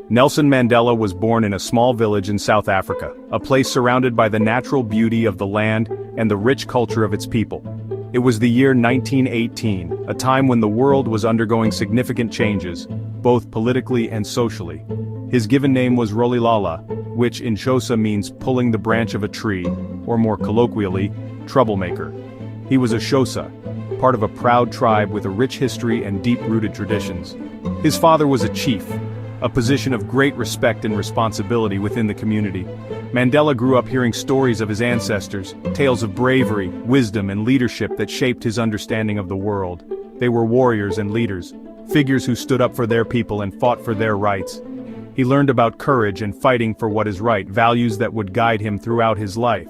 Nelson Mandela was born in a small village in South Africa, a place surrounded by the natural beauty of the land and the rich culture of its people. It was the year 1918, a time when the world was undergoing significant changes, both politically and socially. His given name was Rolihlahla, which in Xhosa means pulling the branch of a tree, or more colloquially, troublemaker. He was a Xhosa, part of a proud tribe with a rich history and deep-rooted traditions. His father was a chief, a position of great respect and responsibility within the community. Mandela grew up hearing stories of his ancestors, tales of bravery, wisdom, and leadership that shaped his understanding of the world. They were warriors and leaders, figures who stood up for their people and fought for their rights. He learned about courage and fighting for what is right, values that would guide him throughout his life.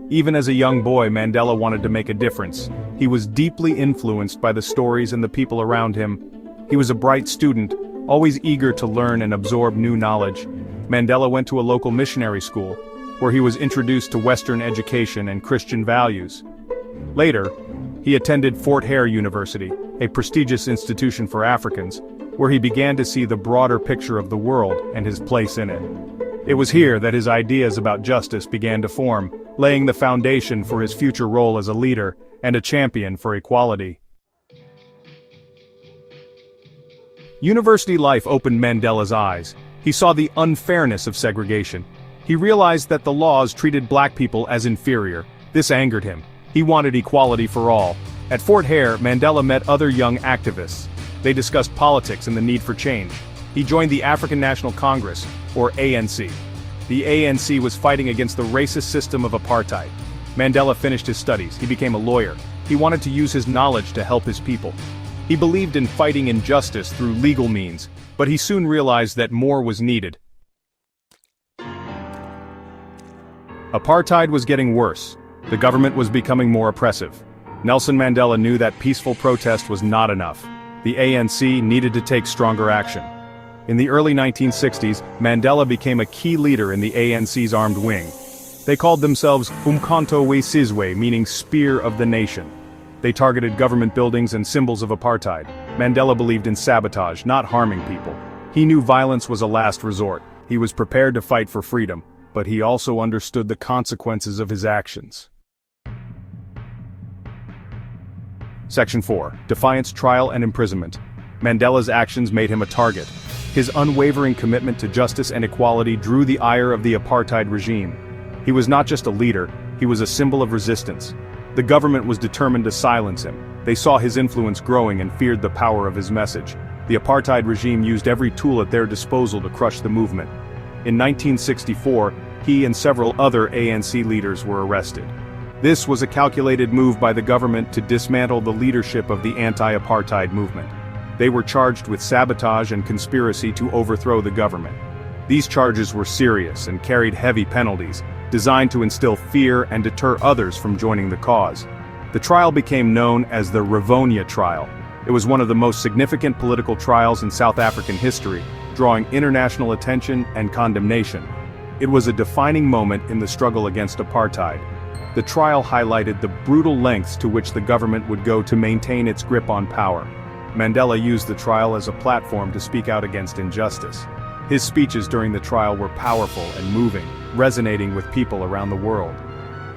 Even as a young boy, Mandela wanted to make a difference. He was deeply influenced by the stories and the people around him. He was a bright student, always eager to learn and absorb new knowledge. Mandela went to a local missionary school, where he was introduced to Western education and Christian values. Later, he attended Fort Hare University, a prestigious institution for Africans, where he began to see the broader picture of the world and his place in it. It was here that his ideas about justice began to form, laying the foundation for his future role as a leader and a champion for equality. University life opened Mandela's eyes. He saw the unfairness of segregation. He realized that the laws treated black people as inferior. This angered him. He wanted equality for all. At Fort Hare, Mandela met other young activists. They discussed politics and the need for change. He joined the African National Congress, or ANC. The ANC was fighting against the racist system of apartheid. Mandela finished his studies. He became a lawyer. He wanted to use his knowledge to help his people. He believed in fighting injustice through legal means, but he soon realized that more was needed. Apartheid was getting worse. The government was becoming more oppressive. Nelson Mandela knew that peaceful protest was not enough. The ANC needed to take stronger action. In the early 1960s, Mandela became a key leader in the ANC's armed wing. They called themselves Umkhonto we Sizwe, meaning Spear of the Nation. They targeted government buildings and symbols of apartheid. Mandela believed in sabotage, not harming people. He knew violence was a last resort. He was prepared to fight for freedom, but he also understood the consequences of his actions. Section 4. Defiance, Trial, and Imprisonment. Mandela's actions made him a target. His unwavering commitment to justice and equality drew the ire of the apartheid regime. He was not just a leader, he was a symbol of resistance. The government was determined to silence him. They saw his influence growing and feared the power of his message. The apartheid regime used every tool at their disposal to crush the movement. In 1964, he and several other ANC leaders were arrested. This was a calculated move by the government to dismantle the leadership of the anti-apartheid movement. They were charged with sabotage and conspiracy to overthrow the government. These charges were serious and carried heavy penalties, designed to instill fear and deter others from joining the cause. The trial became known as the Rivonia trial. It was one of the most significant political trials in South African history, drawing international attention and condemnation. It was a defining moment in the struggle against apartheid. The trial highlighted the brutal lengths to which the government would go to maintain its grip on power. Mandela used the trial as a platform to speak out against injustice. His speeches during the trial were powerful and moving, resonating with people around the world.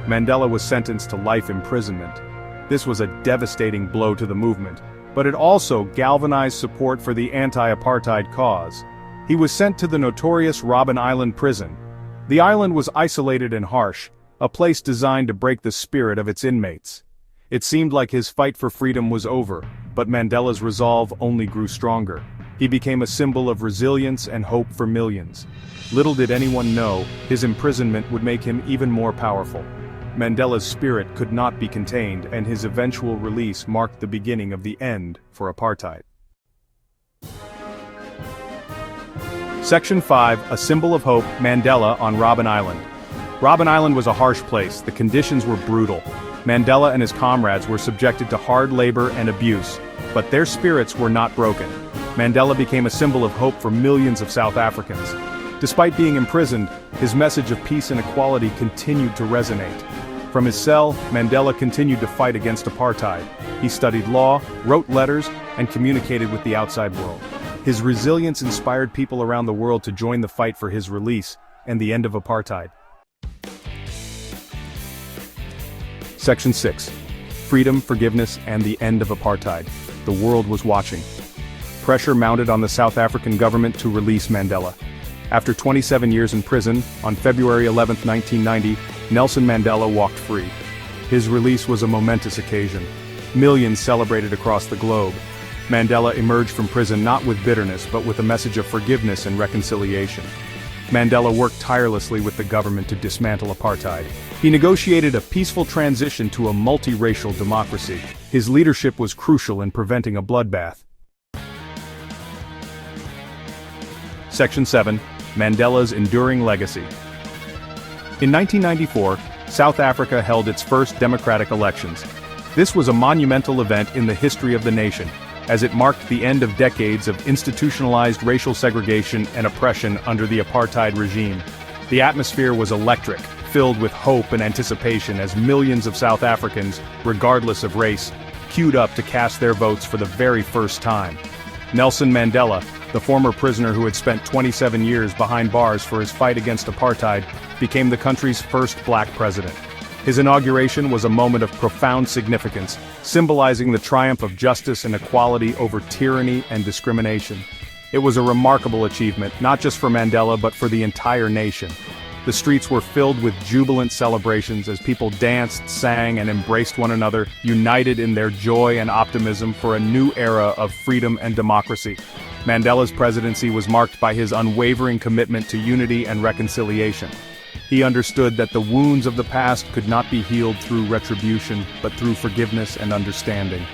Mandela was sentenced to life imprisonment. This was a devastating blow to the movement, but it also galvanized support for the anti-apartheid cause. He was sent to the notorious Robben Island prison. The island was isolated and harsh, a place designed to break the spirit of its inmates. It seemed like his fight for freedom was over, but Mandela's resolve only grew stronger. He became a symbol of resilience and hope for millions. Little did anyone know, his imprisonment would make him even more powerful. Mandela's spirit could not be contained, and his eventual release marked the beginning of the end for apartheid. Section 5, A Symbol of Hope, Mandela on Robben Island. Robben Island was a harsh place. The conditions were brutal. Mandela and his comrades were subjected to hard labor and abuse, but their spirits were not broken. Mandela became a symbol of hope for millions of South Africans. Despite being imprisoned, his message of peace and equality continued to resonate. From his cell, Mandela continued to fight against apartheid. He studied law, wrote letters, and communicated with the outside world. His resilience inspired people around the world to join the fight for his release and the end of apartheid. Section 6. Freedom, Forgiveness, and the End of Apartheid. The world was watching. Pressure mounted on the South African government to release Mandela. After 27 years in prison, on February 11, 1990, Nelson Mandela walked free. His release was a momentous occasion. Millions celebrated across the globe. Mandela emerged from prison not with bitterness but with a message of forgiveness and reconciliation. Mandela worked tirelessly with the government to dismantle apartheid. He negotiated a peaceful transition to a multiracial democracy. His leadership was crucial in preventing a bloodbath. Section 7. Mandela's Enduring Legacy. In 1994, South Africa held its first democratic elections. This was a monumental event in the history of the nation, as it marked the end of decades of institutionalized racial segregation and oppression under the apartheid regime. The atmosphere was electric, filled with hope and anticipation as millions of South Africans, regardless of race, queued up to cast their votes for the very first time. Nelson Mandela, the former prisoner who had spent 27 years behind bars for his fight against apartheid, became the country's first black president. His inauguration was a moment of profound significance, symbolizing the triumph of justice and equality over tyranny and discrimination. It was a remarkable achievement, not just for Mandela but for the entire nation. The streets were filled with jubilant celebrations as people danced, sang, and embraced one another, united in their joy and optimism for a new era of freedom and democracy. Mandela's presidency was marked by his unwavering commitment to unity and reconciliation. He understood that the wounds of the past could not be healed through retribution, but through forgiveness and understanding.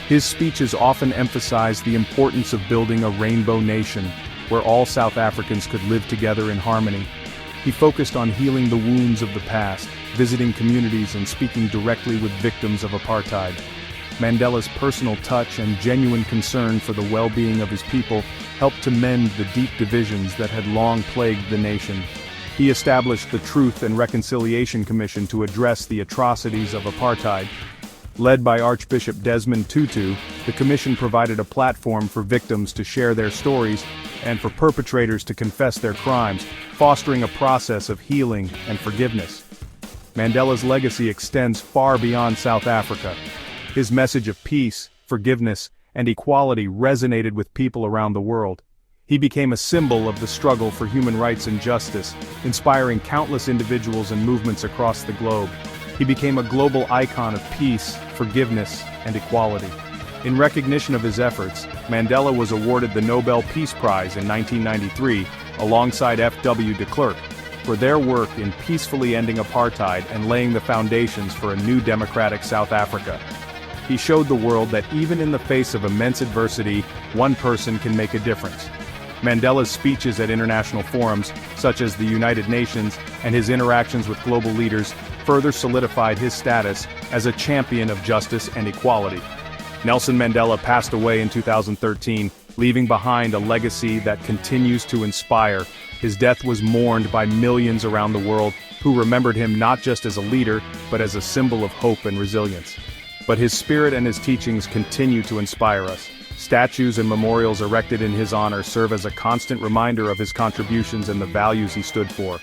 His speeches often emphasized the importance of building a rainbow nation, where all South Africans could live together in harmony. He focused on healing the wounds of the past, visiting communities and speaking directly with victims of apartheid. Mandela's personal touch and genuine concern for the well-being of his people helped to mend the deep divisions that had long plagued the nation. He established the Truth and Reconciliation Commission to address the atrocities of apartheid. Led by Archbishop Desmond Tutu, the commission provided a platform for victims to share their stories and for perpetrators to confess their crimes, fostering a process of healing and forgiveness. Mandela's legacy extends far beyond South Africa. His message of peace, forgiveness, and equality resonated with people around the world. He became a symbol of the struggle for human rights and justice, inspiring countless individuals and movements across the globe. He became a global icon of peace, forgiveness, and equality. In recognition of his efforts, Mandela was awarded the Nobel Peace Prize in 1993, alongside F.W. de Klerk, for their work in peacefully ending apartheid and laying the foundations for a new democratic South Africa. He showed the world that even in the face of immense adversity, one person can make a difference. Mandela's speeches at international forums, such as the United Nations, and his interactions with global leaders further solidified his status as a champion of justice and equality. Nelson Mandela passed away in 2013, leaving behind a legacy that continues to inspire. His death was mourned by millions around the world who remembered him not just as a leader, but as a symbol of hope and resilience. But his spirit and his teachings continue to inspire us. Statues and memorials erected in his honor serve as a constant reminder of his contributions and the values he stood for.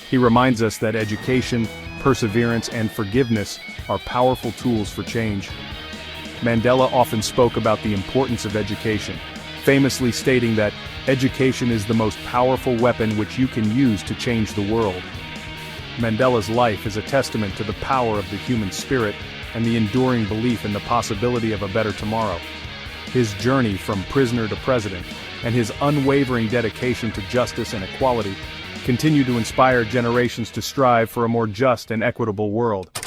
He reminds us that education, perseverance, and forgiveness are powerful tools for change. Mandela often spoke about the importance of education, famously stating that education is the most powerful weapon which you can use to change the world. Mandela's life is a testament to the power of the human spirit and the enduring belief in the possibility of a better tomorrow. His journey from prisoner to president, and his unwavering dedication to justice and equality, continue to inspire generations to strive for a more just and equitable world.